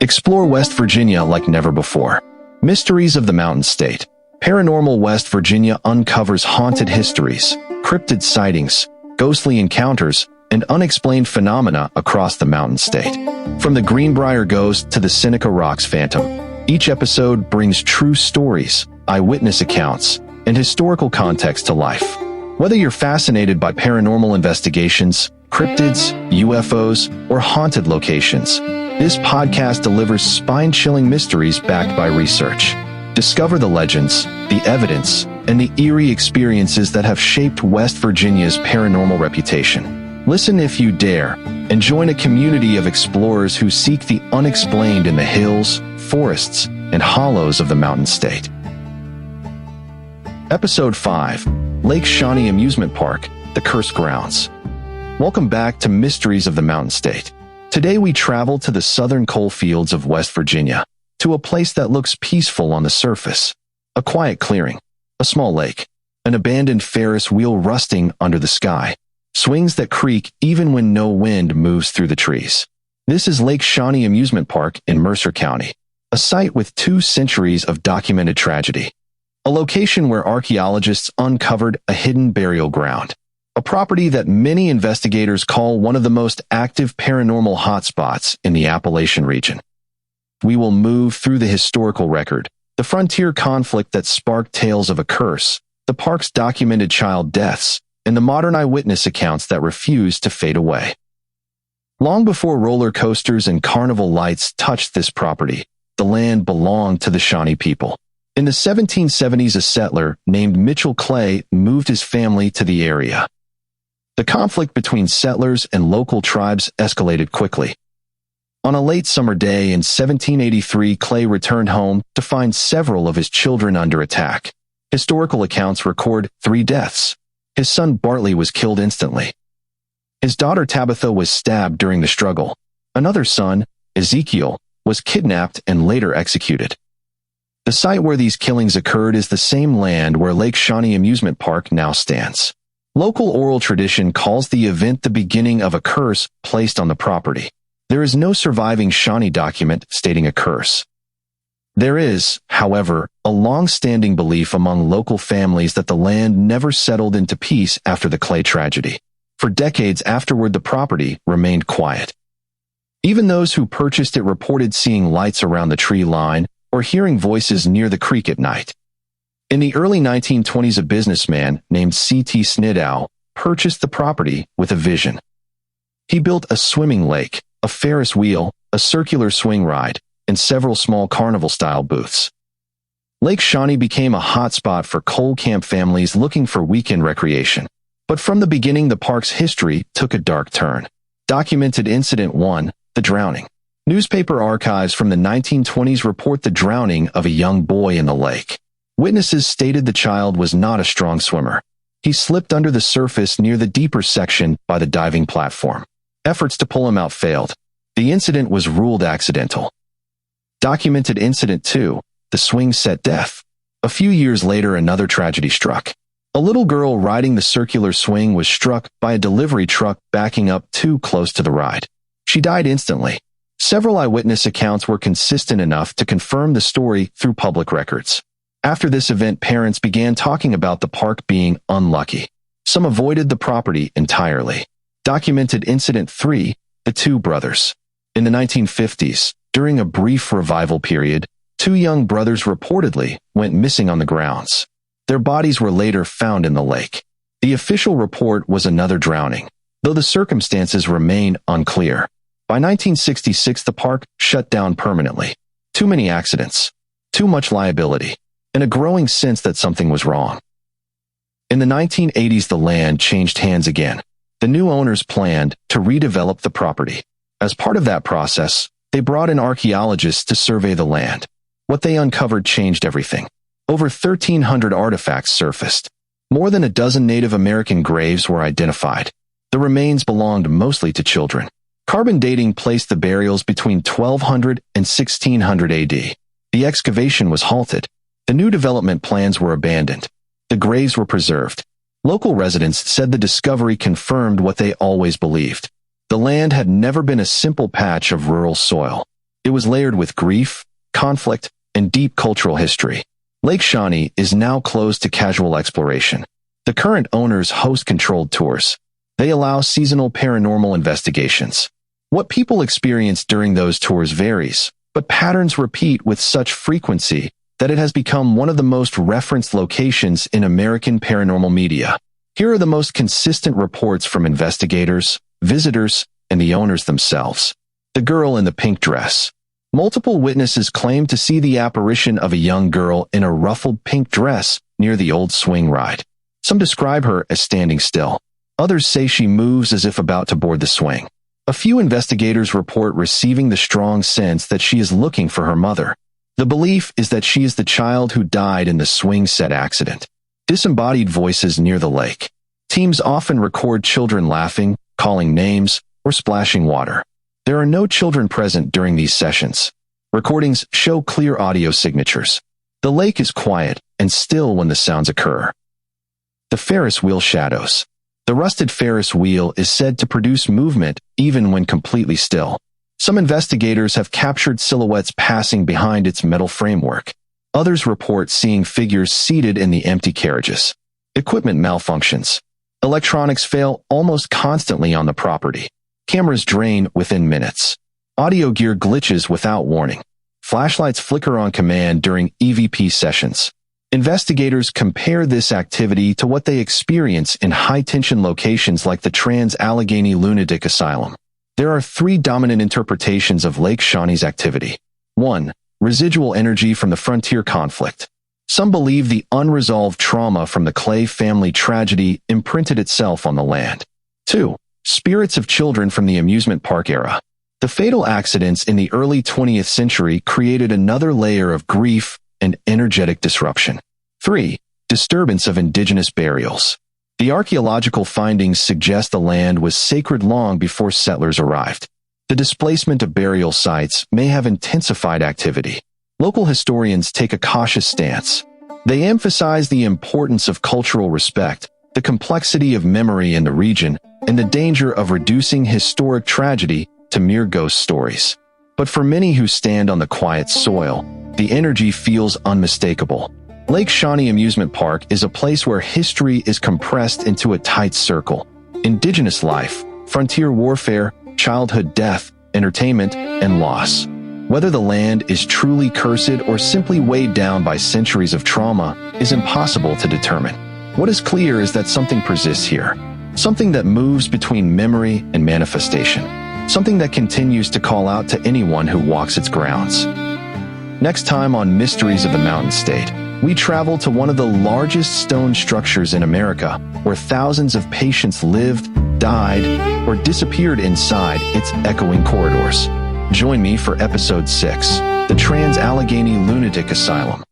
Explore West Virginia like never before. Mysteries of the Mountain State. Paranormal West Virginia uncovers haunted histories, cryptid sightings, ghostly encounters, and unexplained phenomena across the Mountain State. From the Greenbrier Ghost to the Seneca Rocks Phantom, each episode brings true stories, eyewitness accounts, and historical context to life. Whether you're fascinated by paranormal investigations, cryptids, UFOs, or haunted locations, this podcast delivers spine-chilling mysteries backed by research. Discover the legends, the evidence, and the eerie experiences that have shaped West Virginia's paranormal reputation. Listen if you dare, and join a community of explorers who seek the unexplained in the hills, forests, and hollows of the Mountain State. Episode 5, Lake Shawnee Amusement Park, The Cursed Grounds. Welcome back to Mysteries of the Mountain State. Today we travel to the southern coal fields of West Virginia, to a place that looks peaceful on the surface. A quiet clearing, a small lake, an abandoned Ferris wheel rusting under the sky, swings that creak even when no wind moves through the trees. This is Lake Shawnee Amusement Park in Mercer County, a site with 2 centuries of documented tragedy. A location where archaeologists uncovered a hidden burial ground. A property that many investigators call one of the most active paranormal hotspots in the Appalachian region. We will move through the historical record, the frontier conflict that sparked tales of a curse, the park's documented child deaths, and the modern eyewitness accounts that refuse to fade away. Long before roller coasters and carnival lights touched this property, the land belonged to the Shawnee people. In the 1770s, a settler named Mitchell Clay moved his family to the area. The conflict between settlers and local tribes escalated quickly. On a late summer day in 1783, Clay returned home to find several of his children under attack. Historical accounts record 3 deaths. His son Bartley was killed instantly. His daughter Tabitha was stabbed during the struggle. Another son, Ezekiel, was kidnapped and later executed. The site where these killings occurred is the same land where Lake Shawnee Amusement Park now stands. Local oral tradition calls the event the beginning of a curse placed on the property. There is no surviving Shawnee document stating a curse. There is, however, a long-standing belief among local families that the land never settled into peace after the Clay tragedy. For decades afterward, the property remained quiet. Even those who purchased it reported seeing lights around the tree line or hearing voices near the creek at night. In the early 1920s, a businessman named C.T. Snidow purchased the property with a vision. He built a swimming lake, a Ferris wheel, a circular swing ride, and several small carnival-style booths. Lake Shawnee became a hotspot for coal camp families looking for weekend recreation. But from the beginning, the park's history took a dark turn. Documented Incident 1, the drowning. Newspaper archives from the 1920s report the drowning of a young boy in the lake. Witnesses stated the child was not a strong swimmer. He slipped under the surface near the deeper section by the diving platform. Efforts to pull him out failed. The incident was ruled accidental. Documented Incident 2, the swing set death. A few years later, another tragedy struck. A little girl riding the circular swing was struck by a delivery truck backing up too close to the ride. She died instantly. Several eyewitness accounts were consistent enough to confirm the story through public records. After this event, parents began talking about the park being unlucky. Some avoided the property entirely. Documented Incident 3, the 2 brothers. In the 1950s, during a brief revival period, 2 young brothers reportedly went missing on the grounds. Their bodies were later found in the lake. The official report was another drowning, though the circumstances remain unclear. By 1966, the park shut down permanently. Too many accidents, too much liability, and a growing sense that something was wrong. In the 1980s, the land changed hands again. The new owners planned to redevelop the property. As part of that process, they brought in archaeologists to survey the land. What they uncovered changed everything. Over 1,300 artifacts surfaced. More than a dozen Native American graves were identified. The remains belonged mostly to children. Carbon dating placed the burials between 1200 and 1600 AD. The excavation was halted. The new development plans were abandoned. The graves were preserved. Local residents said the discovery confirmed what they always believed. The land had never been a simple patch of rural soil. It was layered with grief, conflict, and deep cultural history. Lake Shawnee is now closed to casual exploration. The current owners host controlled tours. They allow seasonal paranormal investigations. What people experience during those tours varies, but patterns repeat with such frequency that it has become one of the most referenced locations in American paranormal media. Here are the most consistent reports from investigators, visitors, and the owners themselves. The girl in the pink dress. Multiple witnesses claim to see the apparition of a young girl in a ruffled pink dress near the old swing ride. Some describe her as standing still. Others say she moves as if about to board the swing. A few investigators report receiving the strong sense that she is looking for her mother. The belief is that she is the child who died in the swing set accident. Disembodied voices near the lake. Teams often record children laughing, calling names, or splashing water. There are no children present during these sessions. Recordings show clear audio signatures. The lake is quiet and still when the sounds occur. The Ferris wheel shadows. The rusted Ferris wheel is said to produce movement even when completely still. Some investigators have captured silhouettes passing behind its metal framework. Others report seeing figures seated in the empty carriages. Equipment malfunctions. Electronics fail almost constantly on the property. Cameras drain within minutes. Audio gear glitches without warning. Flashlights flicker on command during EVP sessions. Investigators compare this activity to what they experience in high-tension locations like the Trans-Allegheny Lunatic Asylum. There are three dominant interpretations of Lake Shawnee's activity. 1. Residual energy from the frontier conflict. Some believe the unresolved trauma from the Clay family tragedy imprinted itself on the land. 2. Spirits of children from the amusement park era. The fatal accidents in the early 20th century created another layer of grief and energetic disruption. 3. Disturbance of indigenous burials. The archaeological findings suggest the land was sacred long before settlers arrived. The displacement of burial sites may have intensified activity. Local historians take a cautious stance. They emphasize the importance of cultural respect, the complexity of memory in the region, and the danger of reducing historic tragedy to mere ghost stories. But for many who stand on the quiet soil, the energy feels unmistakable. Lake Shawnee Amusement Park is a place where history is compressed into a tight circle. Indigenous life, frontier warfare, childhood death, entertainment, and loss. Whether the land is truly cursed or simply weighed down by centuries of trauma is impossible to determine. What is clear is that something persists here. Something that moves between memory and manifestation. Something that continues to call out to anyone who walks its grounds. Next time on Mysteries of the Mountain State, we travel to one of the largest stone structures in America, where thousands of patients lived, died, or disappeared inside its echoing corridors. Join me for Episode 6, The Trans-Allegheny Lunatic Asylum.